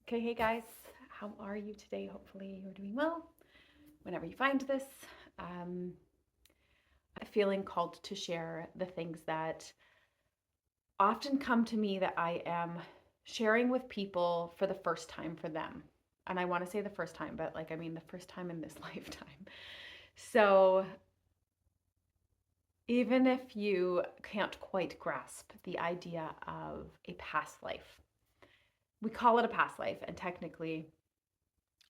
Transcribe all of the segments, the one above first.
Okay, hey guys, how are you today? Hopefully you're doing well. Whenever you find this, um, I'm feeling called to share the things that often come to me that I am sharing with people for the first time for them. And I want to say the first time, but I mean the first time in this lifetime. So even if you can't quite grasp the idea of a past life, we call it a past life, and technically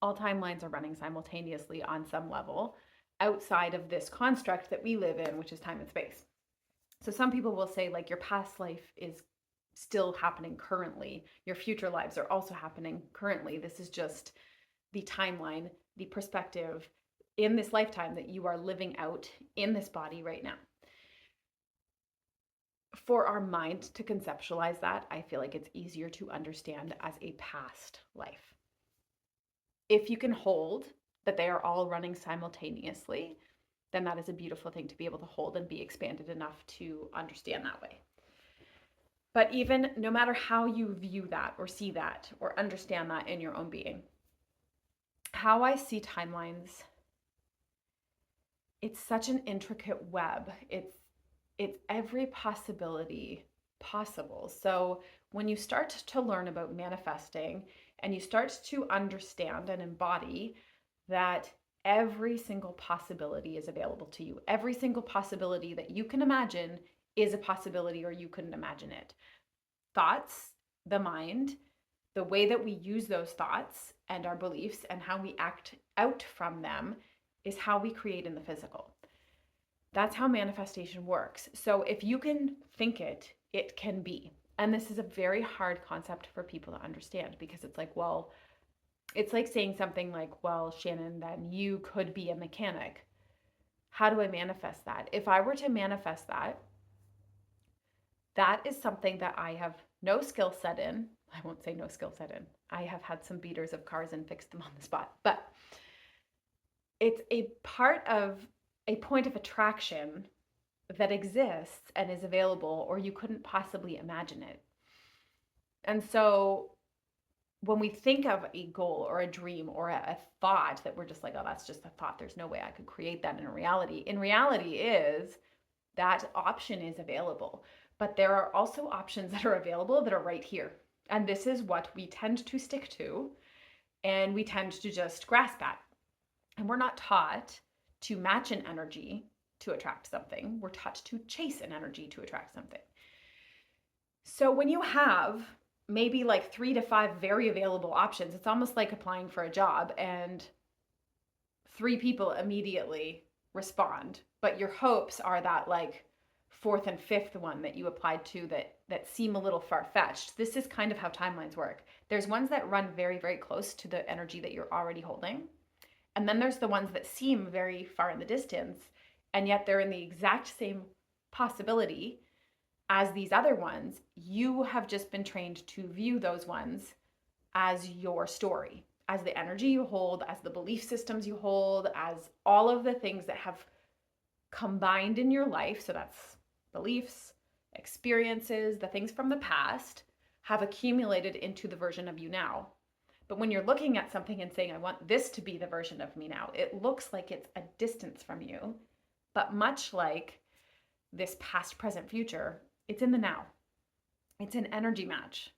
all timelines are running simultaneously on some level outside of this construct that we live in, which is time and space. So some people will say, like, your past life is still happening currently. Your future lives are also happening currently. This is just the timeline, the perspective in this lifetime that you are living out in this body right now. For our mind to conceptualize that, I feel like it's easier to understand as a past life. If you can hold that they are all running simultaneously, then that is a beautiful thing to be able to hold and be expanded enough to understand that way. But even no matter how you view that or see that or understand that in your own being, how I see timelines, it's such an intricate web. It's every possibility possible. So when you start to learn about manifesting and you start to understand and embody that every single possibility is available to you, every single possibility that you can imagine is a possibility or you couldn't imagine it. Thoughts, the mind, the way that we use those thoughts and our beliefs and how we act out from them is how we create in the physical. That's how manifestation works. So if you can think it, it can be. And this is a very hard concept for people to understand because it's like, well, it's like saying something like, well, Shannon, then you could be a mechanic. How do I manifest that? If I were to manifest that, that is something that I have no skill set in. I won't say no skill set in. I have had some beaters of cars and fixed them on the spot, but it's a part of a point of attraction that exists and is available, or you couldn't possibly imagine it. And so when we think of a goal or a dream or a thought that we're just like, oh, that's just a thought, there's no way I could create that in reality is that option is available. But there are also options that are available that are right here. And this is what we tend to stick to and we tend to just grasp at. And we're not taught to match an energy to attract something. We're taught to chase an energy to attract something. So when you have maybe like 3 to 5 very available options, it's almost like applying for a job and 3 people immediately respond, but your hopes are that like fourth and fifth one that you applied to that seem a little far-fetched. This is kind of how timelines work. There's ones that run very, very close to the energy that you're already holding. And then there's the ones that seem very far in the distance, and yet they're in the exact same possibility as these other ones. You have just been trained to view those ones as your story, as the energy you hold, as the belief systems you hold, as all of the things that have combined in your life. So that's beliefs, experiences, the things from the past have accumulated into the version of you now. But when you're looking at something and saying, I want this to be the version of me now, it looks like it's a distance from you. But much like this past, present, future, it's in the now. It's an energy match.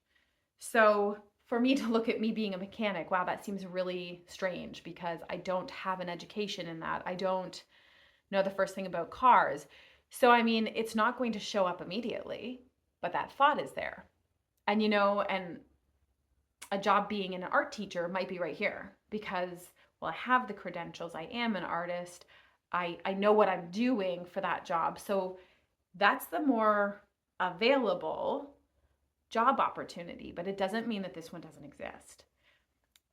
So for me to look at me being a mechanic, wow, that seems really strange because I don't have an education in that. I don't know the first thing about cars. So, I mean, it's not going to show up immediately, but that thought is there. And, and a job being an art teacher might be right here because, well, I have the credentials. I am an artist. I know what I'm doing for that job. So that's the more available job opportunity, but it doesn't mean that this one doesn't exist.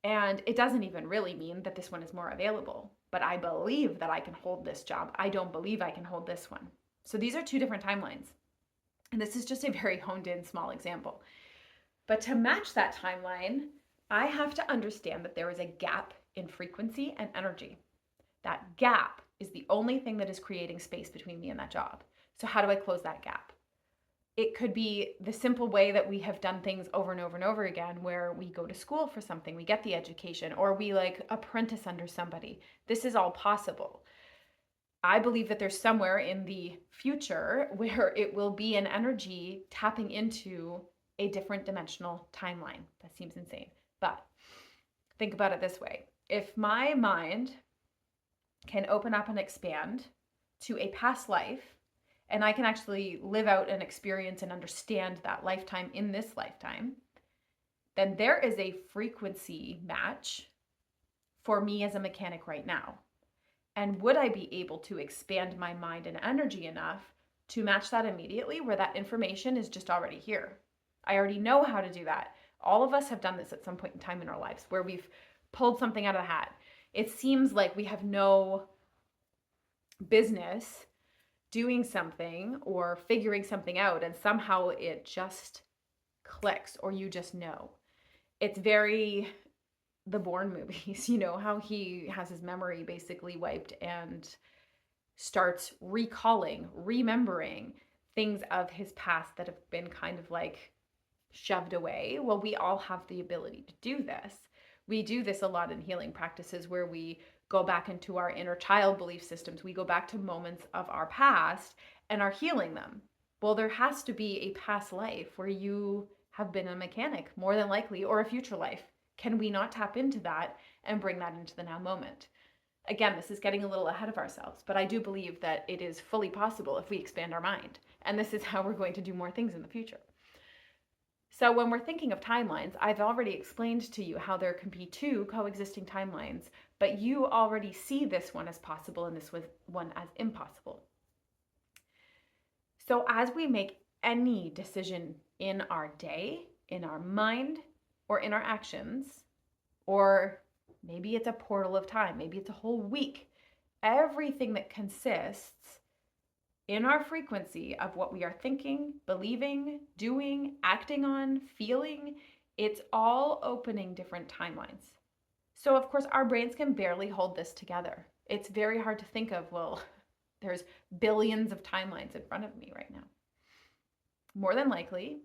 And it doesn't even really mean that this one is more available, but I believe that I can hold this job. I don't believe I can hold this one. So these are 2 different timelines. And this is just a very honed in small example. But to match that timeline, I have to understand that there is a gap in frequency and energy. That gap is the only thing that is creating space between me and that job. So how do I close that gap? It could be the simple way that we have done things over and over and over again, where we go to school for something, we get the education, or we like apprentice under somebody. This is all possible. I believe that there's somewhere in the future where it will be an energy tapping into a different dimensional timeline. That seems insane. But think about it this way. If my mind can open up and expand to a past life, and I can actually live out and experience and understand that lifetime in this lifetime, then there is a frequency match for me as a mechanic right now. And would I be able to expand my mind and energy enough to match that immediately, where that information is just already here? I already know how to do that. All of us have done this at some point in time in our lives, where we've pulled something out of the hat. It seems like we have no business doing something or figuring something out, and somehow it just clicks, or you just know. It's very the Bourne movies, you know, how he has his memory basically wiped and starts recalling, remembering things of his past that have been kind of like shoved away. Well, we all have the ability to do this. We do this a lot in healing practices, where we go back into our inner child belief systems. We go back to moments of our past and are healing them. Well, there has to be a past life where you have been a mechanic, more than likely, or a future life. Can we not tap into that and bring that into the now moment? Again, this is getting a little ahead of ourselves, but I do believe that it is fully possible if we expand our mind. And this is how we're going to do more things in the future. So when we're thinking of timelines, I've already explained to you how there can be two coexisting timelines, but you already see this one as possible and this one as impossible. So as we make any decision in our day, in our mind, or in our actions, or maybe it's a portal of time, maybe it's a whole week, everything that consists in our frequency of what we are thinking, believing, doing, acting on, feeling, it's all opening different timelines. So of course our brains can barely hold this together. It's very hard to think of, well, there's billions of timelines in front of me right now. More than likely,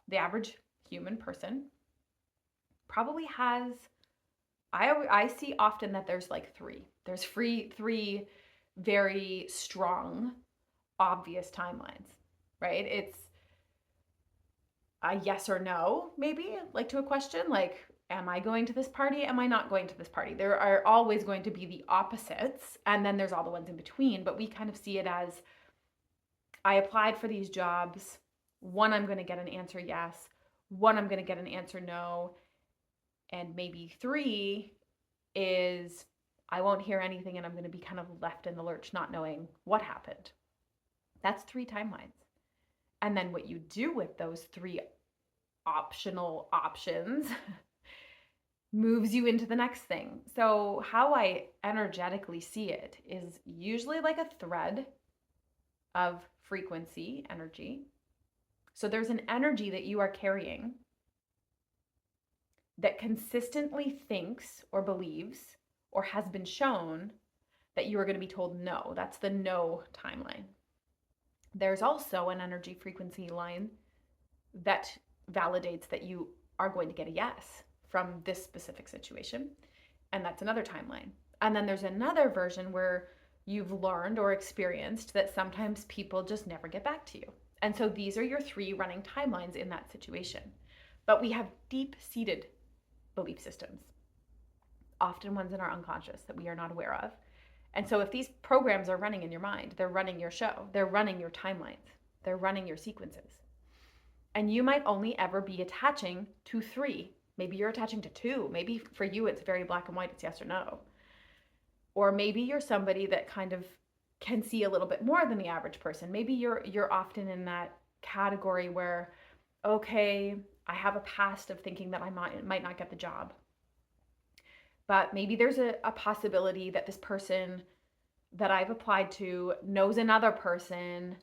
the average human person probably has, I see often that there's like three. There's three very strong, obvious timelines, right? It's a yes or no, maybe, like to a question, like, am I going to this party? Am I not going to this party? There are always going to be the opposites, and then there's all the ones in between, but we kind of see it as, I applied for these jobs. One, I'm going to get an answer yes. One, I'm going to get an answer no. And maybe three is, I won't hear anything and I'm going to be kind of left in the lurch, not knowing what happened. That's three timelines. And then what you do with those three optional options moves you into the next thing. So how I energetically see it is usually like a thread of frequency energy. So there's an energy that you are carrying that consistently thinks or believes or has been shown that you are going to be told no. That's the no timeline. There's also an energy frequency line that validates that you are going to get a yes from this specific situation. And that's another timeline. And then there's another version where you've learned or experienced that sometimes people just never get back to you. And so these are your three running timelines in that situation. But we have deep-seated belief systems, often ones in our unconscious that we are not aware of. And so if these programs are running in your mind, they're running your show, they're running your timelines, they're running your sequences. And you might only ever be attaching to three. Maybe you're attaching to two. Maybe for you it's very black and white, it's yes or no. Or maybe you're somebody that kind of can see a little bit more than the average person. Maybe you're often in that category where, okay, I have a past of thinking that I might not get the job. But maybe there's a possibility that this person that I've applied to knows another person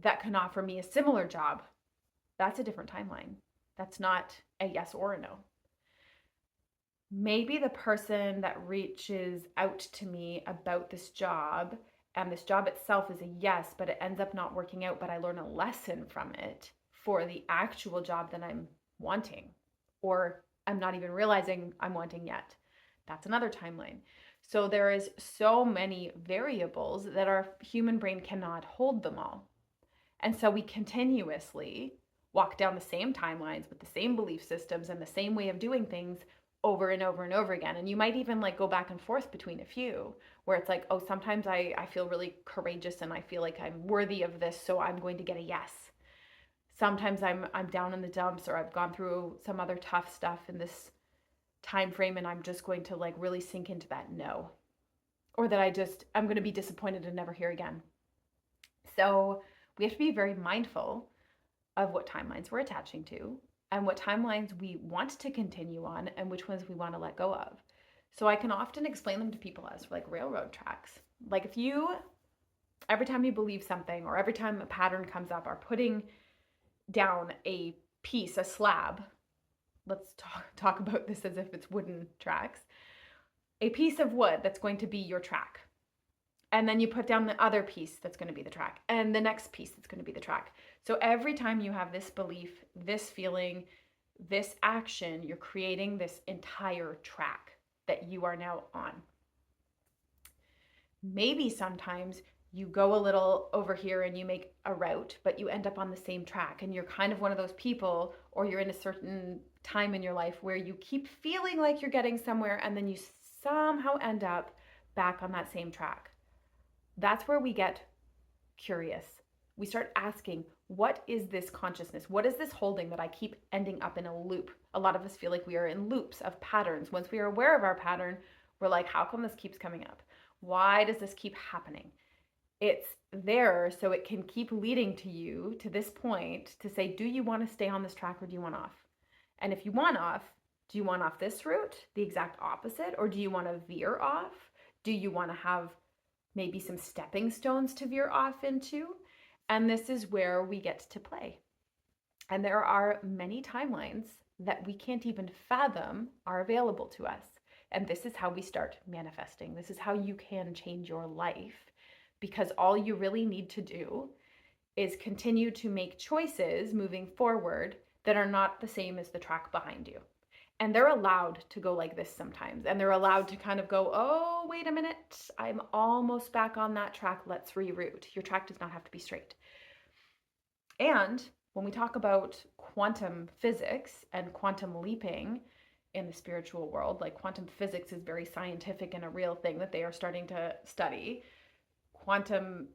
that can offer me a similar job. That's a different timeline. That's not a yes or a no. Maybe the person that reaches out to me about this job and this job itself is a yes, but it ends up not working out, but I learn a lesson from it for the actual job that I'm wanting, or I'm not even realizing I'm wanting yet. That's another timeline. So there is so many variables that our human brain cannot hold them all. And so we continuously walk down the same timelines with the same belief systems and the same way of doing things over and over and over again. And you might even like go back and forth between a few where it's like, oh, sometimes I feel really courageous and I feel like I'm worthy of this, so I'm going to get a yes. Sometimes I'm down in the dumps, or I've gone through some other tough stuff in this time frame and I'm just going to like really sink into that no. Or that I'm going to be disappointed and never hear again. So we have to be very mindful of what timelines we're attaching to and what timelines we want to continue on and which ones we want to let go of. So I can often explain them to people as like railroad tracks. Like if you, every time you believe something or every time a pattern comes up, are putting down a piece, a slab, let's talk about this as if it's wooden tracks, a piece of wood that's going to be your track. And then you put down the other piece that's going to be the track, and the next piece that's going to be the track. So every time you have this belief, this feeling, this action, you're creating this entire track that you are now on. Maybe sometimes you go a little over here and you make a route, but you end up on the same track, and you're kind of one of those people, or you're in a certain time in your life where you keep feeling like you're getting somewhere and then you somehow end up back on that same track. That's where we get curious. We start asking, what is this consciousness? What is this holding that I keep ending up in a loop? A lot of us feel like we are in loops of patterns. Once we are aware of our pattern, we're like, how come this keeps coming up? Why does this keep happening? It's there so it can keep leading to you to this point to say, do you want to stay on this track or do you want off? And if you want off, do you want off this route, the exact opposite, or do you want to veer off? Do you want to have maybe some stepping stones to veer off into? And this is where we get to play. And there are many timelines that we can't even fathom are available to us. And this is how we start manifesting. This is how you can change your life, because all you really need to do is continue to make choices moving forward that are not the same as the track behind you. And they're allowed to go like this sometimes. And they're allowed to kind of go, oh, wait a minute, I'm almost back on that track. Let's reroute. Your track does not have to be straight. And when we talk about quantum physics and quantum leaping in the spiritual world, like quantum physics is very scientific and a real thing that they are starting to study. Quantum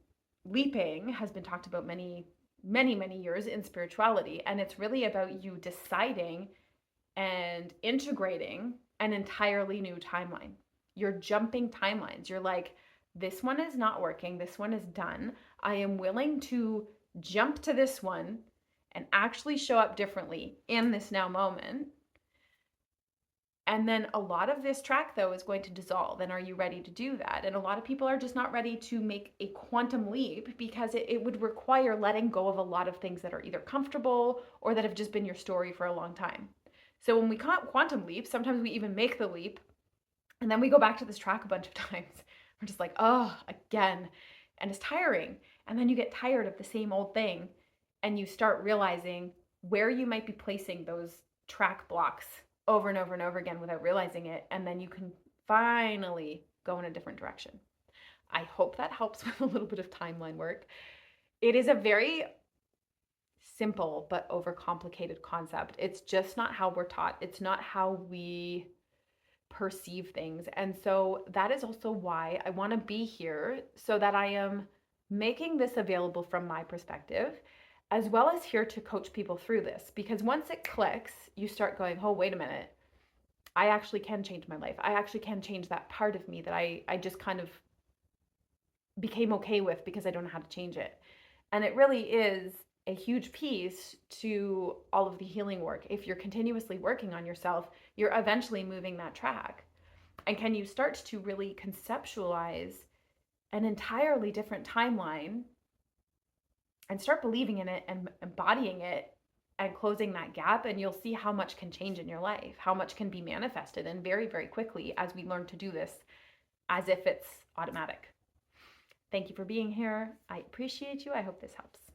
leaping has been talked about many years in spirituality. And it's really about you deciding and integrating an entirely new timeline. You're jumping timelines. You're like, this one is not working. This one is done. I am willing to jump to this one and actually show up differently in this now moment. And then a lot of this track, though, is going to dissolve. And are you ready to do that? And a lot of people are just not ready to make a quantum leap because it would require letting go of a lot of things that are either comfortable or that have just been your story for a long time. So when we quantum leap, sometimes we even make the leap and then we go back to this track a bunch of times. We're just like, oh, again. And it's tiring. And then you get tired of the same old thing and you start realizing where you might be placing those track blocks over and over and over again without realizing it. And then you can finally go in a different direction. I hope that helps with a little bit of timeline work. It is a very simple but overcomplicated concept. It's just not how we're taught. It's not how we perceive things. And so that is also why I want to be here, so that I am making this available from my perspective, as well as here to coach people through this. Because once it clicks, you start going, oh, wait a minute. I actually can change my life. I actually can change that part of me that I just kind of became okay with because I don't know how to change it. And it really is a huge piece to all of the healing work. If you're continuously working on yourself, you're eventually moving that track. And can you start to really conceptualize an entirely different timeline and start believing in it and embodying it and closing that gap? And you'll see how much can change in your life, how much can be manifested, and very, very quickly as we learn to do this as if it's automatic. Thank you for being here. I appreciate you. I hope this helps.